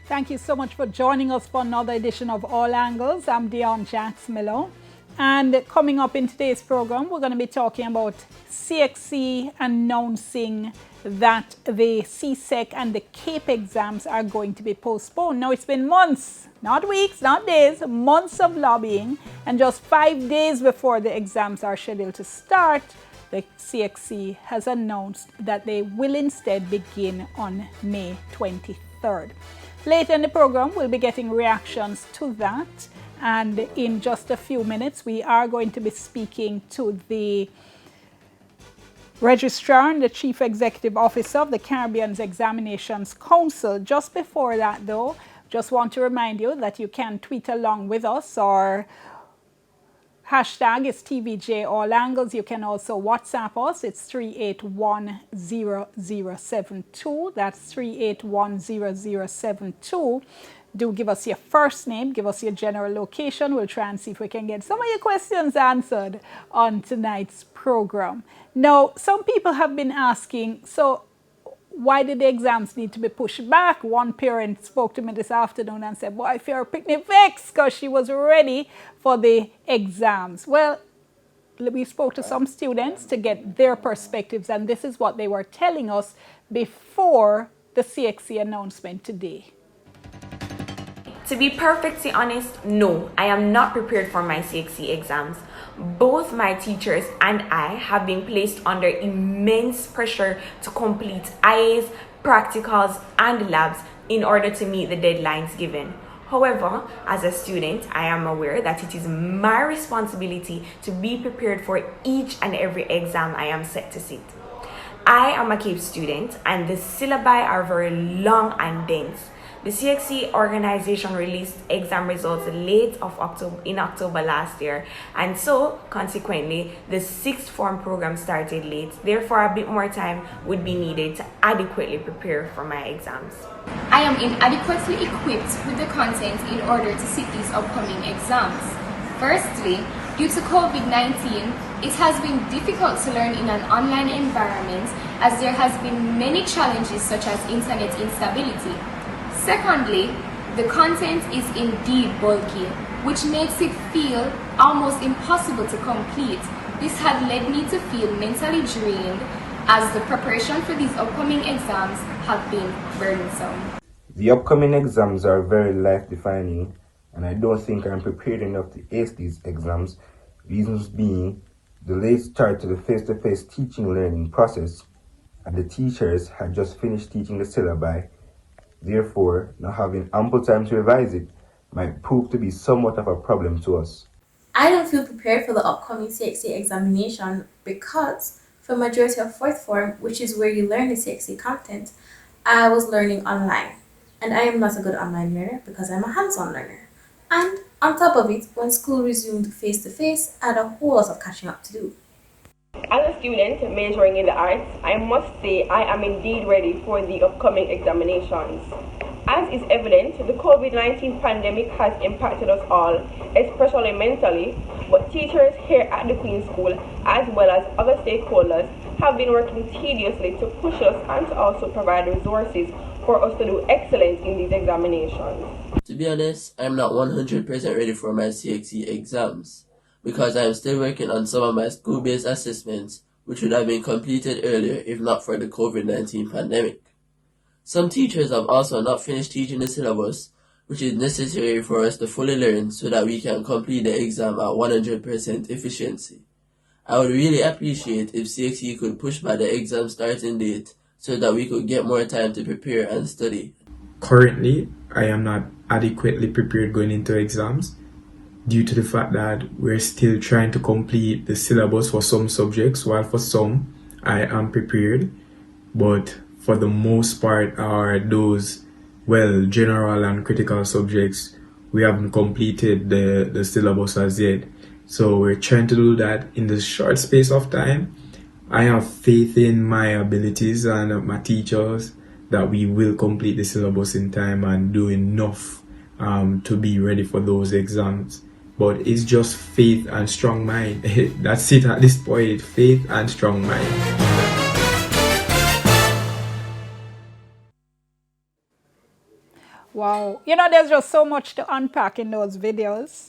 Thank you so much for joining us for another edition of All Angles. I'm Dion Jax Miller. And coming up in today's program, we're going to be talking about CXC announcing that the CSEC and the CAPE exams are going to be postponed. Now, it's been months, not weeks, not days, months of lobbying. And just 5 days before the exams are scheduled to start, the CXC has announced that they will instead begin on May 23rd. Later in the program, we'll be getting reactions to that. And in just a few minutes, we are going to be speaking to the Registrar and the Chief Executive Officer of the Caribbean's Examinations Council. Just before that, though, just want to remind you that you can tweet along with us. Our hashtag is TVJ All Angles. You can also WhatsApp us. It's 3810072. That's 3810072. Do give us your first name, give us your general location. We'll try and see if we can get some of your questions answered on tonight's program. Now, some people have been asking, so why did the exams need to be pushed back? One parent spoke to me this afternoon and said, boy, I feel picnic vexed because she was ready for the exams. Well, we spoke to some students to get their perspectives, and this is what they were telling us before the CXC announcement today. To be perfectly honest, no, I am not prepared for my CXC exams. Both my teachers and I have been placed under immense pressure to complete IAs, practicals, and labs in order to meet the deadlines given. However, as a student, I am aware that it is my responsibility to be prepared for each and every exam I am set to sit. I am a CAPE student, and the syllabi are very long and dense. The CXC organization released exam results in October last year, and so consequently the sixth form program started late. Therefore, a bit more time would be needed to adequately prepare for my exams. I am inadequately equipped with the content in order to sit these upcoming exams. Firstly, due to COVID-19, it has been difficult to learn in an online environment as there has been many challenges such as internet instability. Secondly, the content is indeed bulky, which makes it feel almost impossible to complete. This had led me to feel mentally drained as the preparation for these upcoming exams have been burdensome. The upcoming exams are very life-defining, and I don't think I'm prepared enough to ace these exams, reasons being the late start to the face-to-face teaching learning process, and the teachers had just finished teaching the syllabi. Therefore, not having ample time to revise it might prove to be somewhat of a problem to us. I don't feel prepared for the upcoming CXC examination because for majority of fourth form, which is where you learn the CXC content, I was learning online. And I am not a good online learner because I'm a hands-on learner. And on top of it, when school resumed face-to-face, I had a whole lot of catching up to do. As a student majoring in the arts, I must say I am indeed ready for the upcoming examinations. As is evident, the COVID-19 pandemic has impacted us all, especially mentally, but teachers here at the Queen's School, as well as other stakeholders, have been working tediously to push us and to also provide resources for us to do excellent in these examinations. To be honest, I'm not 100% ready for my CXC exams, because I am still working on some of my school-based assessments, which would have been completed earlier if not for the COVID-19 pandemic. Some teachers have also not finished teaching the syllabus, which is necessary for us to fully learn so that we can complete the exam at 100% efficiency. I would really appreciate if CXC could push back the exam starting date so that we could get more time to prepare and study. Currently, I am not adequately prepared going into exams, due to the fact that we're still trying to complete the syllabus for some subjects, while for some I am prepared, but for the most part are those, general and critical subjects. We haven't completed the syllabus as yet. So we're trying to do that in the short space of time. I have faith in my abilities and my teachers that we will complete the syllabus in time and do enough to be ready for those exams. But it's just faith and strong mind. That's it at this point, faith and strong mind. Wow. You know, there's just so much to unpack in those videos.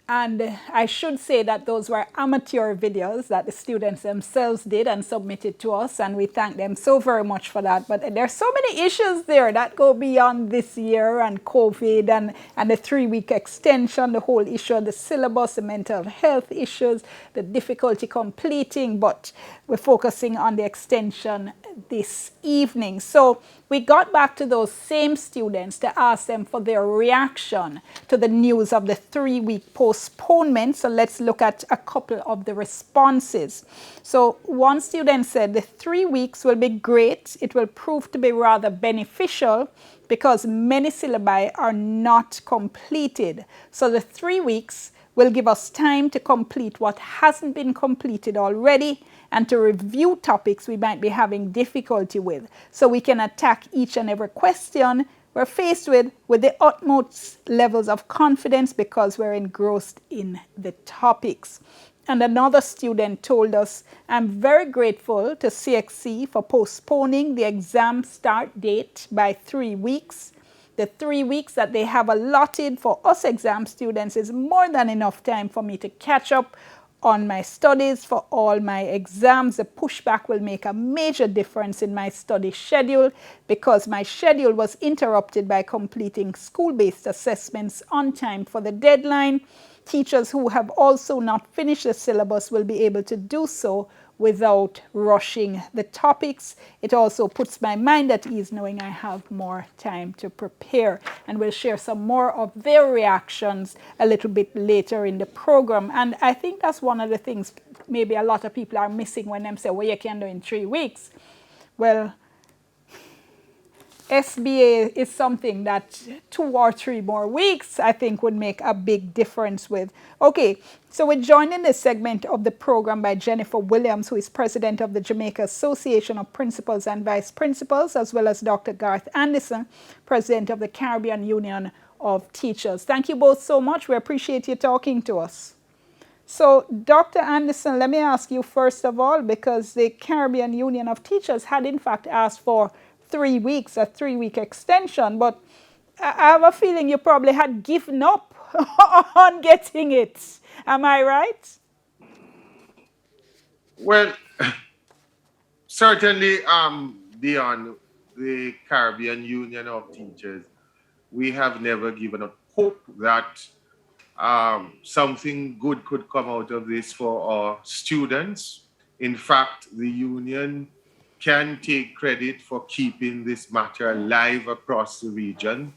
And I should say that those were amateur videos that the students themselves did and submitted to us, and we thank them so very much for that. But there's so many issues there that go beyond this year and COVID and the 3-week extension, the whole issue of the syllabus, the mental health issues, the difficulty completing, but we're focusing on the extension this evening. So we got back to those same students to ask them for their reaction to the news of the 3-week postponement. So let's look at a couple of the responses. So one student said the 3 weeks will be great. It will prove to be rather beneficial because many syllabi are not completed. So the 3 weeks will give us time to complete what hasn't been completed already and to review topics we might be having difficulty with, so we can attack each and every question we're faced with the utmost levels of confidence because we're engrossed in the topics. And another student told us, I'm very grateful to CXC for postponing the exam start date by 3 weeks. The 3 weeks that they have allotted for us exam students is more than enough time for me to catch up on my studies for all my exams. The pushback will make a major difference in my study schedule because my schedule was interrupted by completing school-based assessments on time for the deadline. Teachers who have also not finished the syllabus will be able to do so without rushing the topics. It also puts my mind at ease knowing I have more time to prepare. And we'll share some more of their reactions a little bit later in the program. And I think that's one of the things maybe a lot of people are missing when they say, well, you can do in 3 weeks. Well, SBA is something that 2 or 3 more weeks, I think, would make a big difference with. Okay, so we're joined in this segment of the program by Jennifer Williams, who is president of the Jamaica Association of Principals and Vice Principals, as well as Dr. Garth Anderson, president of the Caribbean Union of Teachers. Thank you both so much. We appreciate you talking to us. So, Dr. Anderson, let me ask you first of all, because the Caribbean Union of Teachers had in fact asked for 3 weeks, a 3-week extension, but I have a feeling you probably had given up on getting it. Am I right? Well, certainly, beyond the Caribbean Union of Teachers, we have never given up hope that something good could come out of this for our students. In fact, the union can take credit for keeping this matter alive across the region.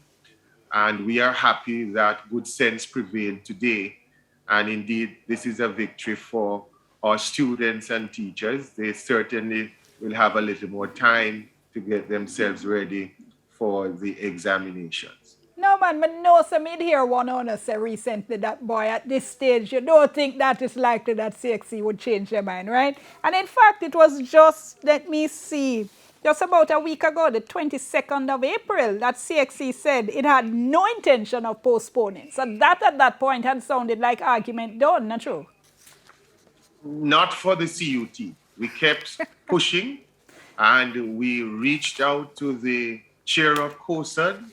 And we are happy that good sense prevailed today. And indeed, this is a victory for our students and teachers. They certainly will have a little more time to get themselves ready for the examinations. No, man, but no, so me hear one owner say recently that, boy, at this stage, you don't think that it's likely that CXC would change their mind, right? And in fact, it was just, let me see, just about a week ago, the 22nd of April, that CXC said it had no intention of postponing. So that at that point had sounded like argument done, not true? Not for the CUT. We kept pushing and we reached out to the chair of COSAD.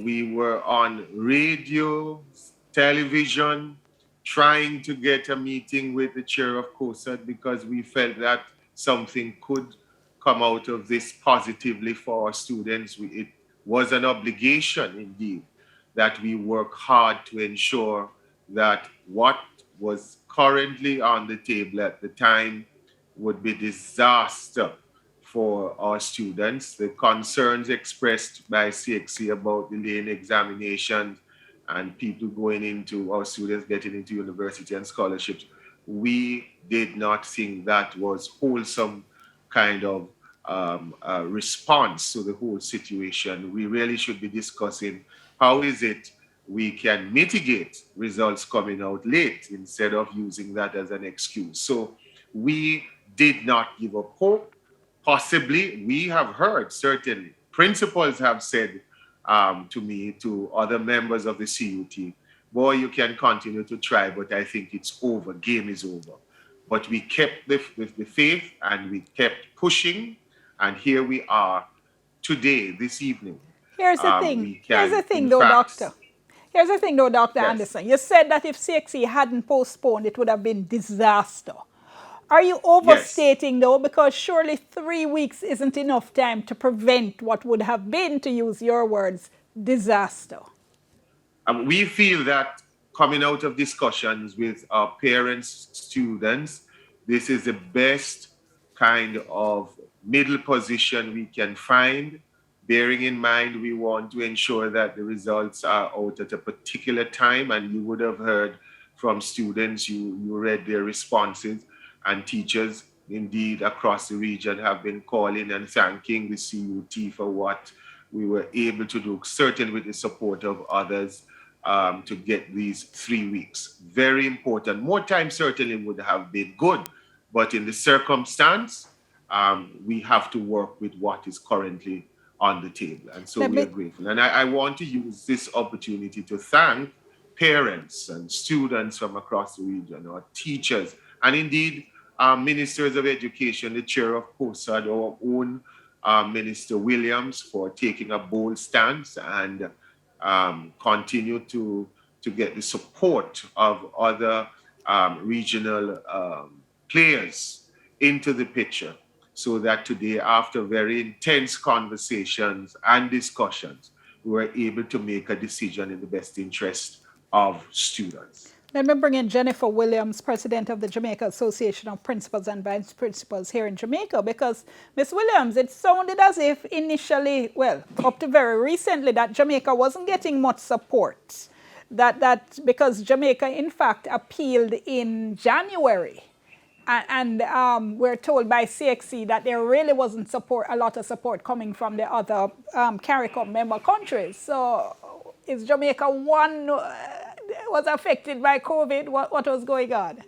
We were on radio, television, trying to get a meeting with the chair of COSAD because we felt that something could come out of this positively for our students. It was an obligation, indeed, that we work hard to ensure that what was currently on the table at the time would be disaster for our students. The concerns expressed by CXC about delaying examinations and people going into, our students getting into university and scholarships, we did not think that was wholesome kind of response to the whole situation. We really should be discussing how is it we can mitigate results coming out late instead of using that as an excuse. So we did not give up hope. Possibly, we have heard, certainly, principals have said to me, to other members of the CUT, boy, you can continue to try, but I think it's over, game is over. But we kept the faith and we kept pushing, and here we are today, this evening, Here's the thing. we can, in Though, fact, Doctor. Here's the thing, though, Dr. yes. Anderson. You said that if CXC hadn't postponed, it would have been disaster. Are you Yes. overstating, though? Because surely 3 weeks isn't enough time to prevent what would have been, to use your words, disaster. We feel that coming out of discussions with our parents, students, this is the best kind of middle position we can find, bearing in mind we want to ensure that the results are out at a particular time. And you would have heard from students, you read their responses, and teachers indeed across the region have been calling and thanking the CUT for what we were able to do, certainly with the support of others, to get these 3 weeks. Very important. More time certainly would have been good, but in the circumstance, we have to work with what is currently on the table. And so we are grateful. And I want to use this opportunity to thank parents and students from across the region, our teachers, and indeed ministers of education, the chair of COSAD, our own Minister Williams, for taking a bold stance and continue to get the support of other regional players into the picture, so that today, after very intense conversations and discussions, we were able to make a decision in the best interest of students. Let me bring in Jennifer Williams, president of the Jamaica Association of Principals and Vice Principals here in Jamaica, because Ms. Williams, it sounded as if initially, well, up to very recently, that Jamaica wasn't getting much support. That because Jamaica, in fact, appealed in January. And we're told by CXC that there really wasn't a lot of support coming from the other CARICOM member countries. So is Jamaica one was affected by COVID? What was going on?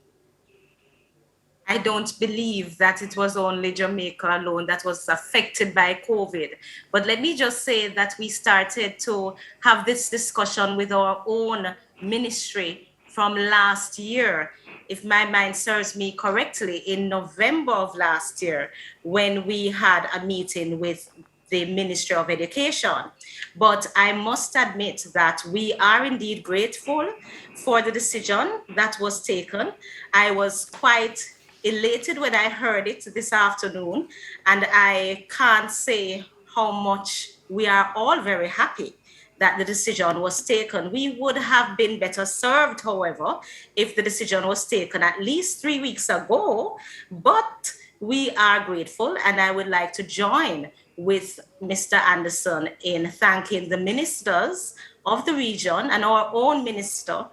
I don't believe that it was only Jamaica alone that was affected by COVID. But let me just say that we started to have this discussion with our own ministry from last year, if my mind serves me correctly, in November of last year, when we had a meeting with the Ministry of Education. But I must admit that we are indeed grateful for the decision that was taken. I was quite elated when I heard it this afternoon, and I can't say how much we are all very happy that the decision was taken. We would have been better served, however, if the decision was taken at least 3 weeks ago, but we are grateful, and I would like to join with Mr. Anderson in thanking the ministers of the region and our own Minister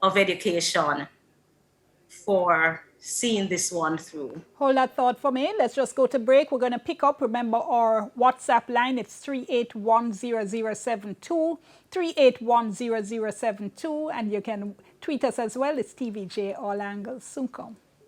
of Education for seeing this one through. Hold that thought for me. Let's just go to break. We're going to pick up. Remember our WhatsApp line. It's 3810072, 3810072, and you can tweet us as well. It's TVJ All Angles. Soon come.